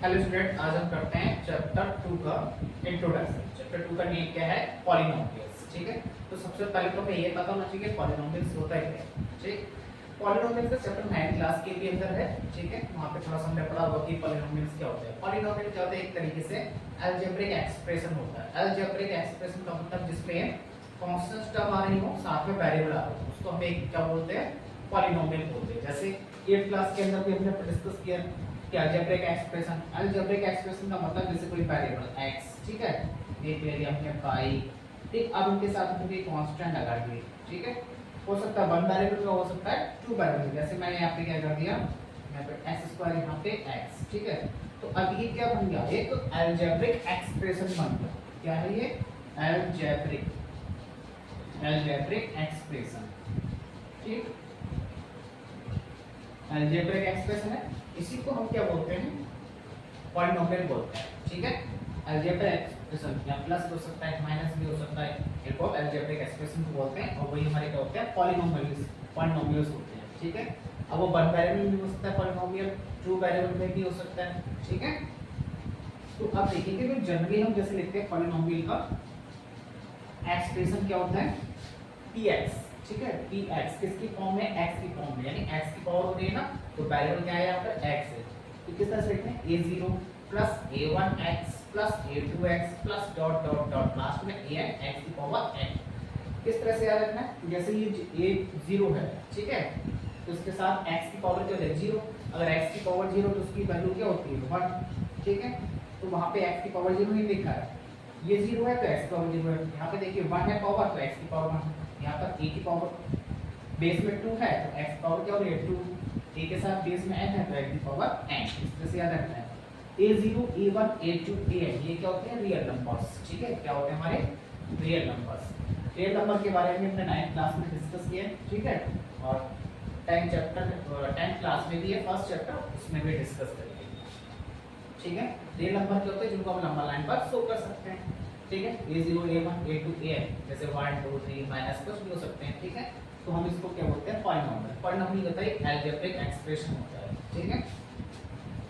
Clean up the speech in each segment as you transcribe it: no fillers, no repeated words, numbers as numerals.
Hello student, आज हम करते हैं चैप्टर 2 का इंट्रोडक्शन। चैप्टर 2 का नेम क्या है? पॉलिनोमियल्स। ठीक है, तो सबसे पहले तो हमें ये पता होना चाहिए पॉलिनोमियल्स होता है क्या। ठीक, पॉलिनोमियल्स का चैप्टर 9 क्लास के भी अंदर है। ठीक है, वहां पे थोड़ा सा हमने पढ़ा होगा कि पॉलिनोमियल्स क्या होते हैं। पॉलिनोमियल क्या होता है? एक तरीके से अलजेब्रिक एक्सप्रेशन होता है। अलजेब्रिक एक्सप्रेशन का मतलब जिसमें कांस्टेंट टर्म आ रही हो, साथ में वेरिएबल आ रहे हो, उसको हम एक क्या बोलते हैं? पॉलिनोमियल बोलते हैं। जैसे 8 क्लास के अंदर भी हमने डिस्कस किया कि अलजेब्रिक एक्सप्रेशन। अलजेब्रिक एक्सप्रेशन का मतलब जैसे कोई वेरिएबल x, ठीक है, एक ले लिया हमने y, ठीक, अब उनके साथ में कोई कांस्टेंट लगा दिए। ठीक है, हो सकता है वन वेरिएबल का, हो सकता है टू वेरिएबल। जैसे मैंने यहाँ पे क्या कर दिया, यहाँ पे x², यहाँ पे x। ठीक है, तो अब ये क्या बन गया? एक अलजेब्रिक एक्सप्रेशन बन गया। क्या है ये? Algebraic expression. ठीक, अलजेब्रिक एक्सप्रेशन है, इसी को हम क्या बोलते हैं? पॉलिनोमियल बोलते हैं। ठीक है, अलजेब्रिक एक्सप्रेशन या प्लस हो सकता है, माइनस भी हो सकता है, इनको अलजेब्रिक एक्सप्रेशन को बोलते हैं। और वही हमारे क्या होते हैं? पॉलिनोमियल्स होते हैं। ठीक है, अब वो वन वेरिएबल में भी हो सकता है पॉलिनोमियल, टू वेरिएबल में भी हो सकता है। ठीक है, तो अब देखेंगे कि जनरली हम जैसे लिखते हैं पॉलिनोमियल का एक्सप्रेशन क्या होता है? px। ठीक है, px किसकी फॉर्म में? x की फॉर्म में, यानी x की पावर हो रही है ना, तो वेरिएबल क्या है यहाँ पर? x है। तो किस तरह से लिखते हैं? a0 plus a1x plus a2x plus dot dot dot last में an x की पावर n। किस तरह से याद रखना है? जैसे ये a0 है, ठीक है, तो इसके साथ x की पावर क्या है? 0। अगर x की पावर 0 तो उसकी वैल्यू क्या होती है? 1। ठीक है, तो वहां पे x की पावर 0 नहीं लिखा है, ये 0 है तो x की पावर 0 है। यहाँ पे देखिए 1 है पावर, तो x की पावर 1। यहाँ पर a की पावर बेस में 2 है तो x पावर क्या हो रही है? 2। a के साथ बेस में n है तो x की पावर n। इस तरह से याद रखना है। a0 a1 a2 an ये क्या होते हैं? Real numbers. ठीक है, क्या होते हैं हमारे? Real numbers. रियल नंबर के बारे में हमने 9th क्लास में डिस्कस किया है। ठीक है, और 10th क्लास में भी है, फर्स्ट चैप्टर, उसमें भी डिस्कस करेंगे। ठीक है, रियल नंबर क्या होते हैं? जिनको हम नंबर लाइन पर शो कर सकते हैं। ठीक है, a0 a1 a2 an, जैसे 1 2 3 माइनस कुछ भी हो सकते हैं। ठीक है, तो हम इसको क्या बोलते हैं? पॉलिनोमियल। पॉलिनोमियल होता है अलजेब्रिक एक्सप्रेशन होता है। ठीक है,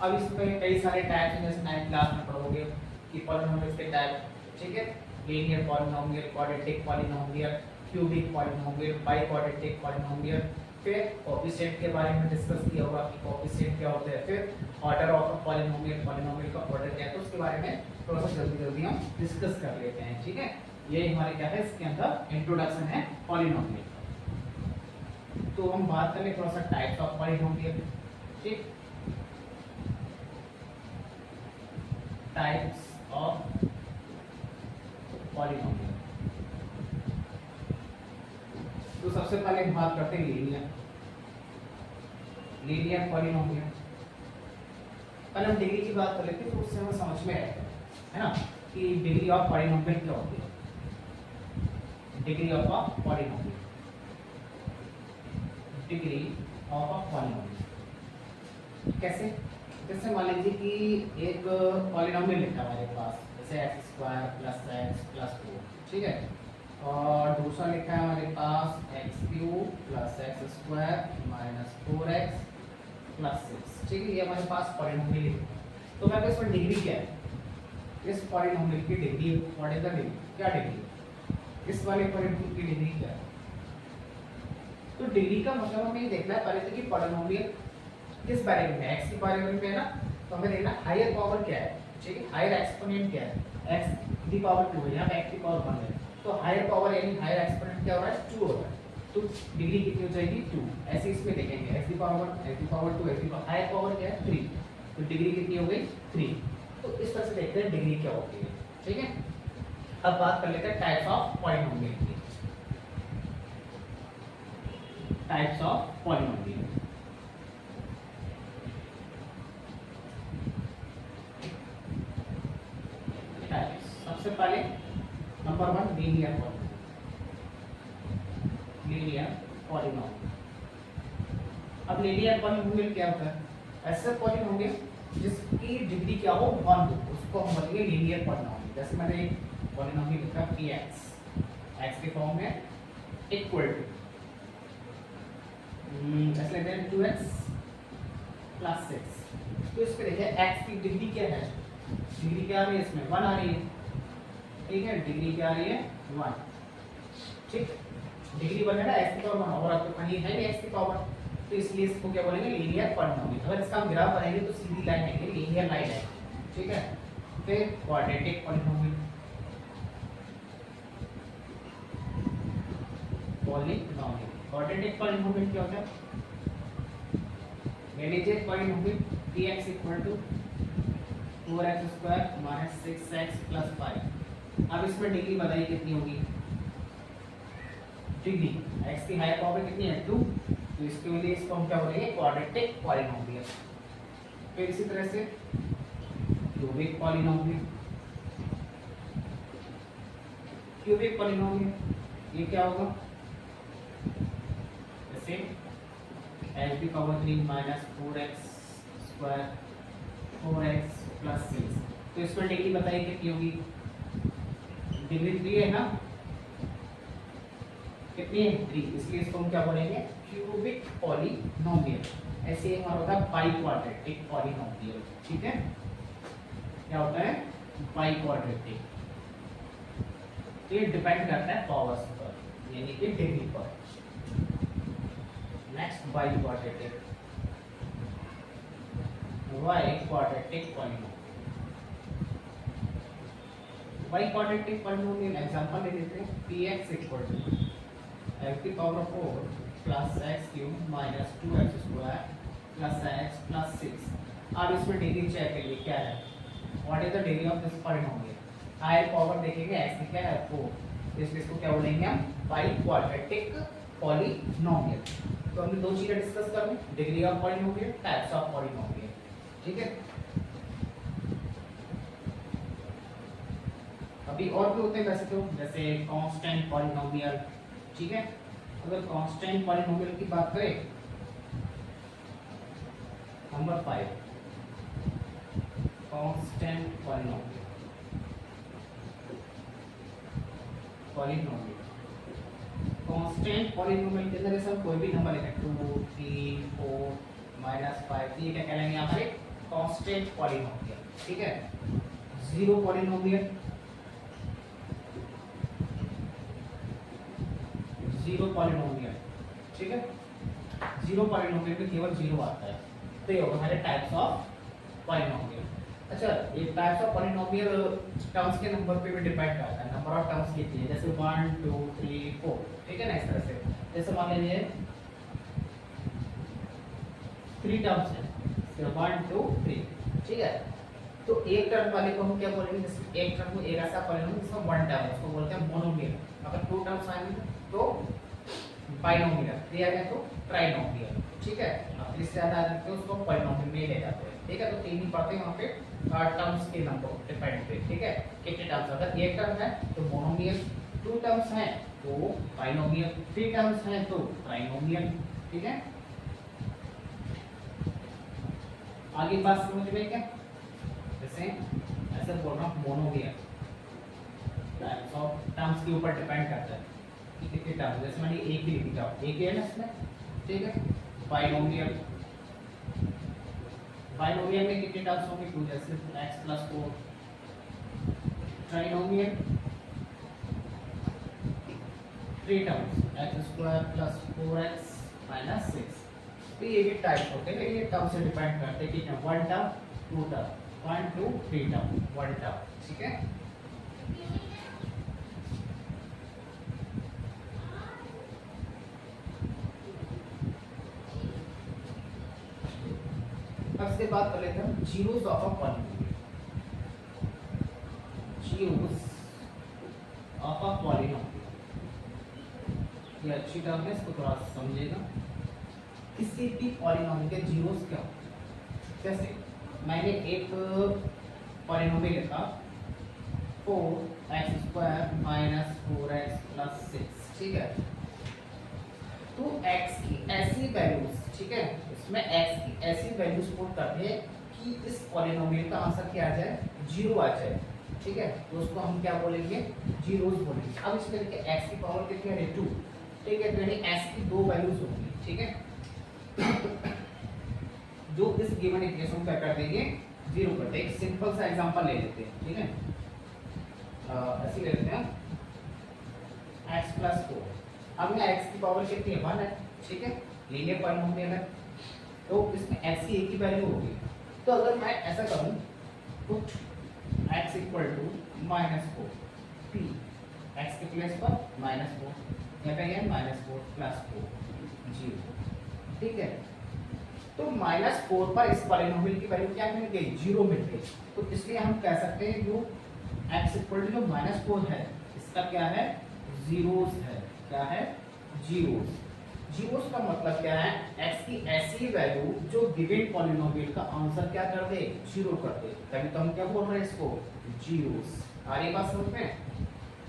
अब इसमें कई सारे टाइप्स हैं, जैसे 9th क्लास में पढ़ोगे कि पॉलिनोमियल के टाइप। ठीक है, linear polynomial, quadratic polynomial, cubic polynomial, biquadratic polynomial. फिर कोएफिशिएंट के बारे में डिस्कस किया होगा कि कोएफिशिएंट क्या होते हैं। फिर ऑर्डर ऑफ पॉलिनोमियल, पॉलिनोमियल का ऑर्डर क्या है, तो उसके बारे में थोड़ा सा जल्दी जल्दी हम डिस्कस कर लेते हैं। ठीक है, ये हमारे क्या है? इसके अंदर इंट्रोडक्शन है पॉलिनोमियल। तो हम बात करें थोड़ा सा टाइप्स ऑफ पॉलिनोमियल। ठीक, टाइप्स ऑफ पॉलिनोमियल। तो सबसे पहले हम बात करते हैं लीनियर पॉलिनोमियल। पहले हम डिग्री की बात कर लेते हैं, तो उससे हमें समझ में आएगा, है ना, कि डिग्री ऑफ पॉलिनोमियल क्या होती है। Degree of a polynomial, degree of a polynomial कैसे? जैसे मान लीजिए कि एक पॉलिनोमियल लिखा है हमारे पास, जैसे x² प्लस x प्लस 4। ठीक है, और दूसरा लिखा है हमारे पास x³ plus x² minus 4x plus 6। ठीक है, ये हमारे पास पॉलिनोमियल है। तो मैं इसमें डिग्री क्या है? इस पॉलिनोमियल की degree, what is the degree? क्या डिग्री? इस वाले पॉलिनोमियल की डिग्री क्या है? तो डिग्री का मतलब हमें ये देखना है पहले तो कि पॉलिनोमियल किस वेरिएबल में? x की वेरिएबल में है ना, तो हमें देखना हायर पावर क्या है। ठीक है, हायर एक्सपोनेंट क्या है? x की पावर 2 है, यहाँ पे x की पावर 1 है, तो हायर पावर यानी हायर एक्सपोनेंट क्या हो रहा है? 2 हो रहा है। तो डिग्री कितनी हो जाएगी? 2। ऐसे इसमें देखेंगे x की पावर 1, x की पावर 2, x की पावर, हायर पावर क्या है? 3, तो डिग्री कितनी हो गई? 3। तो इस तरह से देखते हैं डिग्री क्या होती है। ठीक है, अब बात कर लेते हैं टाइप्स ऑफ पॉलिनोमियल की। Types of polynomial. सबसे पहले number 1 linear polynomial. Linear polynomial, अब लीनियर पॉलिनोमियल क्या होता है? ऐसा पॉलिनोमियल जिसकी डिग्री क्या हो? 1 हो, उसको हम बोलेंगे लीनियर पॉलिनोमियल। जैसे मैंने एक पॉलिनोमियल लिखा px, x के फॉर्म में इक्वल टू ऐसे लेते हैं 2x प्लस 6। तो इस पे देखिए x की डिग्री क्या है, डिग्री क्या आ रही है इसमें 1 आ रही है, ठीक है, डिग्री क्या आ रही है 1, ठीक, डिग्री 1 है ना, x की पावर 1, और आपको कहीं है नहीं x की पावर, तो इसलिए इसको क्या बोलेंगे लीनियर पॉलिनोमियल। अगर इसका हम ग्राफ बनाएंगे तो सीधी लाइन है, लीनियर लाइन है, ठीक है। फिर quadratic polynomial, polynomial quadratic polynomial क्या होता है, ले लीजिए polynomial px equal to 4x square minus 6x plus 5। अब इसमें डिग्री बताइए कितनी होगी, डिग्री x की हायर पावर कितनी है 2, तो इसके लिए इसको हम क्या बोलेंगे क्वाड्रेटिक पॉलिनोमियल। फिर इसी तरह से क्यूबिक पॉलिनोमियल, क्यूबिक पॉलिनोमियल ये क्या होगा, जैसे h की power 3 minus 4x square 4x plus 6, तो इसमें डिग्री बताइए कितनी होगी, डिग्री 3 है ना, कितनी है 3, इसलिए इसको हम क्या बोलेंगे क्यूबिक पॉलिनोमियल। ऐसे ही हमारा होता है बाई क्वाड्रेटिक पॉलिनोमियल, ठीक है, क्या होता है बाई क्वाड्रेटिक, ये डिपेंड करता है पावर्स पर, यानी कि डिग्री पर। Next biquadratic, biquadratic polynomial, biquadratic polynomial example ले लेते हैं, px इक्वल टू x की power 4 plus x cube minus 2x square plus x plus 6। अब इसमें डिग्री चेक करिए क्या है, what is the degree of this polynomial, higher power देखेंगे x की क्या है 4, इसलिए इसको क्या बोलेंगे हम बाई क्वाड्रेटिक पॉलिनोमियल। तो हमने दो चीजें डिस्कस कर ली, degree of polynomial, types of polynomial, ठीक है। अभी और भी होते हैं वैसे तो, जैसे कांस्टेंट पॉलिनोमियल, ठीक है। अगर कांस्टेंट पॉलिनोमियल की बात करें, number 5 constant polynomial, constant polynomial के अंदर सब कोई भी नंबर है 2 3 4 -5, ये क्या कहलाएंगे हमारे कांस्टेंट पॉलिनोमियल, ठीक है। जीरो पॉलिनोमियल, जीरो पॉलिनोमियल, ठीक है, जीरो पॉलिनोमियल में केवल जीरो आता है, तो ये होगा हमारे टाइप्स ऑफ पॉलिनोमियल। अच्छा, ये टाइप्स ऑफ पॉलिनोमियल टर्म्स के नंबर पे भी डिपेंड करता है, नंबर ऑफ टर्म्स लिखी है, जैसे 1 2 3 4, ठीक है ना, इस तरह से। जैसे मान लीजिए 3 टर्म्स है, 1 2 3, ठीक है, तो एक टर्म वाले को हम क्या बोलेंगे, जैसे एक टर्म को एक ऐसा पॉलिनोमियल जिसमें वन टर्म है, उसको बोलते हैं मोनोमियल। अगर 2 टर्म्स आएंगे तो बाइनोमियल, 3 आ गए तो ट्राइनोमियल, ठीक है। अब इससे ज्यादा आ जाते हैं उसको पॉलिनोमियल में ले जाते हैं, ठीक है। तो 3 ही पढ़ते हैं वहाँ पे टर्म्स के नंबर डिपेंड पे, ठीक है, कितने टर्म्स, अगर एक टर्म है तो मोनोमियल, 2 टर्म्स हैं तो बाइनोमियल, 3 टर्म्स हैं तो ट्राइनोमियल, ठीक है। आगे बात समझ में क्या, जैसे ऐसे बोल रहा हूँ मोनोमियल टाइप्स ऑफ टर्म्स के ऊपर डिपेंड करता है कि कितने टर्म्स, जैसे मान लीजिए एक भी लिख जाओ, एक ही है ना इसमें, ठीक है। बाइनोमियल, बाइनोमियल में कितने टर्म्स होंगे 2, जैसे x plus 4। Trinomial 3 terms, x square plus 4x minus 6। तो ये भी टाइप होते हैं, ये टर्म से डिपेंड करते हैं कि क्या 1 टर्म 2 टर्म, 1 2 3 टर्म 1 टर्म, ठीक है। अब इसके बाद कर लेते हैं zeros of a polynomial, zeros of a polynomial, ये अच्छी टर्म है, इसको थोड़ा समझिएगा। किसी भी पॉलिनोमियल के जीरोस क्या होते हैं, जैसे मैंने एक पॉलिनोमियल लिखा 4x square minus 4x plus 6, ठीक है। तो x की ऐसी वैल्यूज, ठीक है, इसमें x की ऐसी वैल्यूज पुट करते हैं कि इस पॉलिनोमियल का आंसर क्या आ जाए, जीरो आ जाए, ठीक है। तो उसको हम क्या बोलेंगे, जीरोस बोलेंगे। अब इसमें देखिए x की पावर कितनी है 2, ठीक है, तो यानी x की 2 वैल्यूज होंगी, ठीक है। जो इस गिवन इक्वेशन को क्या कर देंगे, जीरो कर देंगे। एक सिंपल सा एग्जांपल ले लेते हैं, ठीक है, ऐसे ले लेते हैं x + 4। अब यहाँ x की पावर कितनी है, 1 है, ठीक है, लीनियर पॉलिनोमियल है, तो इसमें x की एक ही वैल्यू होगी। तो अगर मैं ऐसा करूं, पुट x = -4 p, x के प्लेस पर -4, यहाँ पे है -4 + 4 0, ठीक है। तो -4 पर इस पॉलिनोमियल की वैल्यू क्या मिल गई, 0 मिल गई। तो इसलिए हम कह सकते हैं जो x = जो -4 है, इसका क्या है, जीरोस है। क्या है, जीरोस। जीरोस का मतलब क्या है, x की ऐसी वैल्यू जो गिवन पॉलिनोमियल का आंसर क्या कर दे, 0 कर दे, तभी तो हम क्या बोल रहे हैं इसको, जीरोस। आ रही बात समझ में,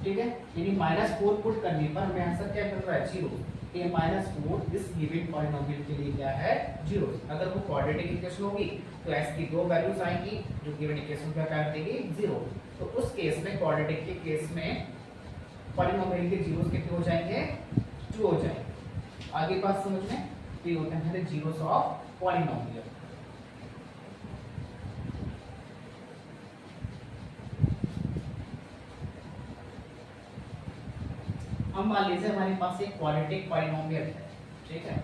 ठीक है। यानी -4 पुट करने पर हमें आंसर क्या मिल रहा है, 0। ये -4 इस गिवन पॉलिनोमियल के लिए क्या है, 0। अगर वो क्वाड्रेटिक इक्वेशन होगी तो x की दो वैल्यूज आएंगी जो गिवन इक्वेशन क्या कर देगी, 0। तो उस केस में, क्वाड्रेटिक के केस में पॉलिनोमियल के जीरोस कितने हो जाएंगे, 2 हो जाएंगे। आगे बात समझ में, तो ये होते हैं जीरोस ऑफ पॉलिनोमियल। हम मान लीजिए हमारे पास एक क्वाड्रेटिक पॉलिनोमियल है, ठीक है,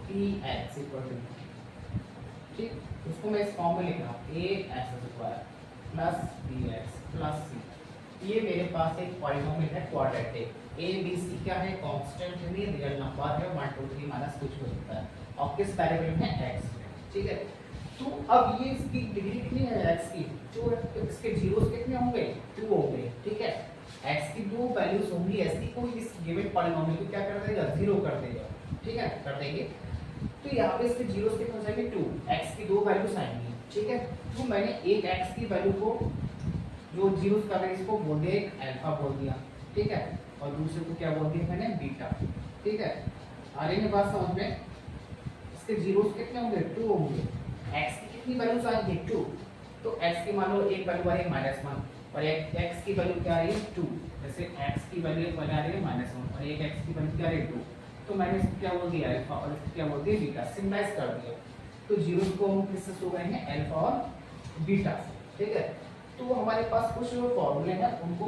px = ठीक, उसको मैं इस फॉर्म में लिख रहा हूँ ax² + bx + c। ये मेरे पास एक पॉलिनोमियल है क्वाड्रेटिक। a b c क्या है, कांस्टेंट है, रियल नंबर है, 1 2 3 माइनस कुछ हो सकता है, और किस वेरिएबल में, x में, ठीक है। तो अब ये इसकी डिग्री कितनी है, x की, जो इसके जीरोस कितने होंगे, 2 होंगे, ठीक है। x की दो वैल्यूज होंगी ऐसी, कोई इस गिवन पॉलिनोमियल को क्या कर देगा, 0 कर देगा, ठीक है, कर देंगे। तो यहाँ पे इसके जीरोस कितने हो जाएंगे, 2, x की दो वैल्यूज आएंगी, ठीक है। तो मैंने एक x की वैल्यू को जो जीरोस कर रहे हैं इसको बोल दिया, एक अल्फा बोल दिया, ठीक है, और दूसरे को क्या बोल दिया मैंने, बीटा, ठीक है। आगे की बात समझ में, इसके जीरोस कितने होंगे, 2 होंगे। x की कितनी वैल्यूज आएंगी, 2। तो x की मान लो एक वैल्यू आ रही है -1 और एक x की वैल्यू क्या आ रही है, 2। जैसे x की वैल्यू आ रही है -1 और एक x की वैल्यू क्या आ रही है, 2। तो मैंने इसको क्या बोल दिया, अल्फा, और इसको क्या बोल दिया, बीटा, सिंबलाइज कर दिया। तो जीरोस को हम किससे शो करेंगे, अल्फा और बीटा से, ठीक है। तो हमारे पास कुछ फॉर्मूले हैं, उनको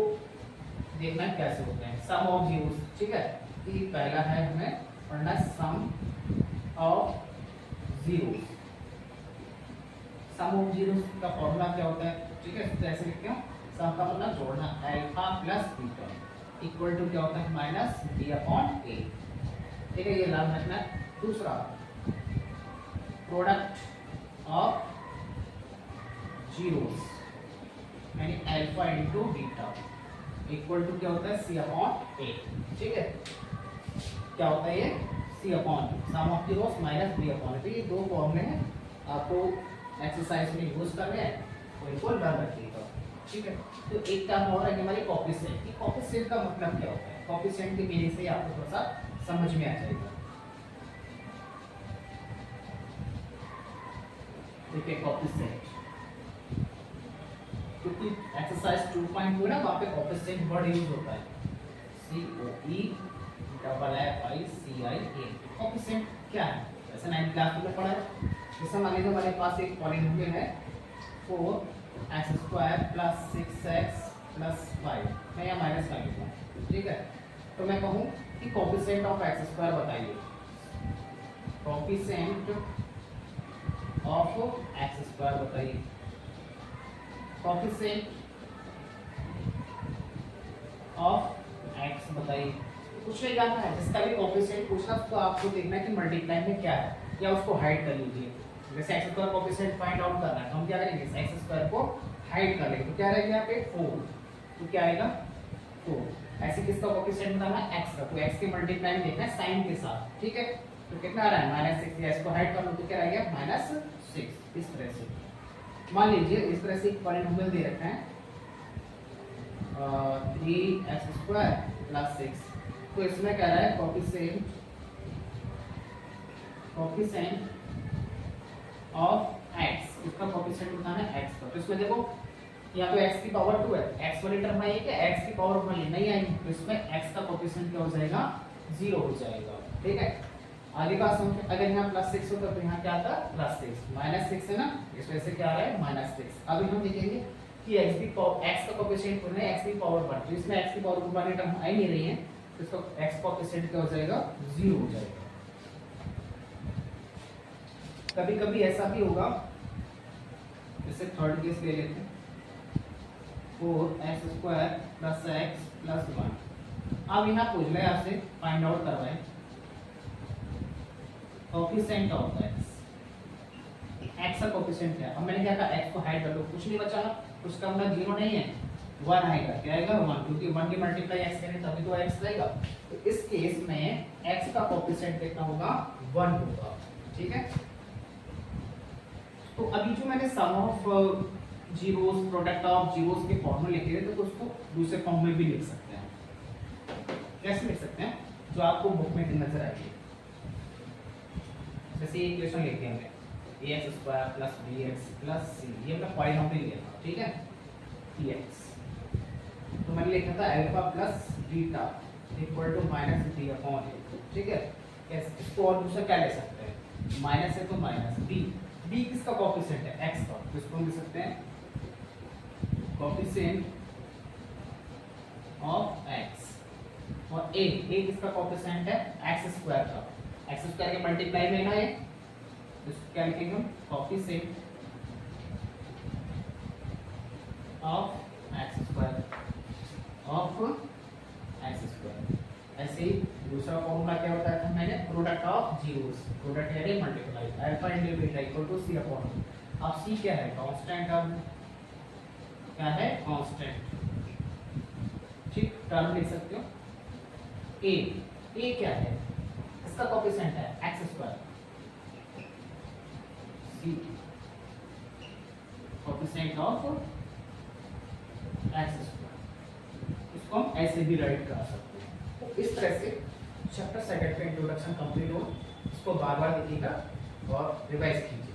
देखना है कैसे होते हैं। सम ऑफ जीरोस, ठीक है, ये पहला है हमें पढ़ना, sum of zeros. Sum of zeros का फॉर्मूला क्या होता है, ठीक है, तो ऐसे लिखते हैं, सम का मतलब जोड़ना, अल्फा + बीटा इक्वल टू क्या होता है, -b/a, ठीक है, ये याद रखना। दूसरा, प्रोडक्ट ऑफ जीरोस यानी अल्फा × बीटा इक्वल टू क्या होता है, c/a, ठीक है। क्या होता है ये, c/, some of zeros - b/a। तो ये दो फॉर्मूले हैं, आपको एक्सरसाइज में यूज करने हैं, तो इनको लर्न रखिएगा, ठीक है। तो एक काम और है हमारे कोएफिशिएंट। ये कोएफिशिएंट का मतलब क्या होता है, कोएफिशिएंट की मीनिंग से आपको थोड़ा सा समझ में आ जाएगा। देखिए कोएफिशिएंट, क्योंकि एक्सरसाइज 2.2 ना, वहाँ पे कोएफिशिएंट वर्ड यूज होता है, COEFFICIA। कोएफिशिएंट क्या है, वैसे 9th क्लास में पढ़ा है। जैसे मान लीजिए हमारे पास एक पॉलिनोमियल है 4x² + 6x + 5, मैं यहाँ माइनस कर लेता हूँ, ठीक है। तो मैं कहूँ कि कोएफिशिएंट ऑफ x² बताइए, कोएफिशिएंट ऑफ x² बताइए, कोएफिशिएंट ऑफ x बताइए। कुछ नहीं जानना है, जिसका भी कोएफिशिएंट पूछना तो आपको देखना है कि मल्टीप्लाई में क्या है, या उसको हाइड कर लीजिए। जैसे x² कोएफिशिएंट फाइंड आउट करना है, तो हम क्या करेंगे, x² को हाइड कर लेंगे, तो क्या रहेगा यहाँ पे 4, तो क्या आएगा 4। ऐसे किसका कोएफिशिएंट बताना है, x का, तो x के मल्टीप्लाई में देखना है साइन के साथ, ठीक है। तो कितना आ रहा है, -6, इसको हाइड कर लो तो क्या रहेगा, -6। इस तरह से मान लीजिए, इस तरह से एक पॉलिनोमियल दे रखा है 3x² + 6, तो इसमें कह रहा है कोएफिशिएंट ऑफ x, इसका कोएफिशिएंट बताना है x का। तो इसमें देखो यहाँ पे x की पावर 2 है, x वाली टर्म आई है क्या, x की पावर वाली नहीं आई, तो इसमें x का कोएफिशिएंट क्या हो जाएगा, 0 हो जाएगा, ठीक है। आगे का सम अगर यहाँ +6 होता तो यहाँ क्या आता +6 -6 है ना, इस वजह से क्या आ रहा है -6। अभी हम देखेंगे कि x का कोएफिशिएंट पुनः x की पावर 1, तो इसमें x की पावर 1 वाली टर्म आ ही नहीं रही है, तो इसका x कोएफिशिएंट क्या हो जाएगा 0 हो जाएगा। कभी कभी ऐसा भी होगा, जैसे थर्ड केस ले लेते हैं 4x² + x + 1। अब यहाँ पूछ रहे हैं आपसे फाइंड आउट करवाएं कोएफिशिएंट ऑफ x का कोएफिशिएंट क्या है। अब मैंने क्या कहा x को हाइड कर दो, कुछ नहीं बचा, कुछ कम ना 0 नहीं है, 1 आएगा, क्या आएगा 1, क्योंकि 1 की मल्टीप्लाई x करें तभी तो x आएगा। तो इस केस में x का कोएफिशिएंट कितना होगा 1 होगा, ठीक है। तो अभी जो मैंने sum of zeros product of zeros के फॉर्मूले लिखे थे, तो उसको दूसरे फॉर्म में भी लिख सकते हैं। कैसे लिख सकते हैं, जो आपको बुक में नजर आएगी। जैसे ये इक्वेशन लिखते हैं ax² + bx + c, ये मतलब पॉलिनोमियल लिया था, ठीक है, px। तो मैंने लिखा था alpha plus beta equal to -b/a, ठीक है। इसको और दूसरा क्या ले सकते हैं, माइनस है तो माइनस b, b किसका कोएफिशिएंट है x का, तो इसको हम लिख सकते हैं कोएफिशिएंट ऑफ x, और a किसका कोएफिशिएंट है x² का, x² के मल्टीप्लाई में ना है, इसको क्या लिखेंगे हम कोएफिशिएंट ऑफ x² ऐसे ही दूसरा फॉर्मूला क्या होता है, मैंने प्रोडक्ट ऑफ जीरोस, प्रोडक्ट यानी multiply alpha × beta equal to c/, अब c क्या है कांस्टेंट, अब क्या है कांस्टेंट, ठीक, टर्म लिख सकते हो। a क्या है, इसका कोएफिशिएंट है x², c coefficient of x², इसको हम ऐसे भी राइट कर सकते हैं। तो इस तरह से चैप्टर 2 का इंट्रोडक्शन कंप्लीट हो, इसको बार बार देखिएगा और रिवाइज कीजिए।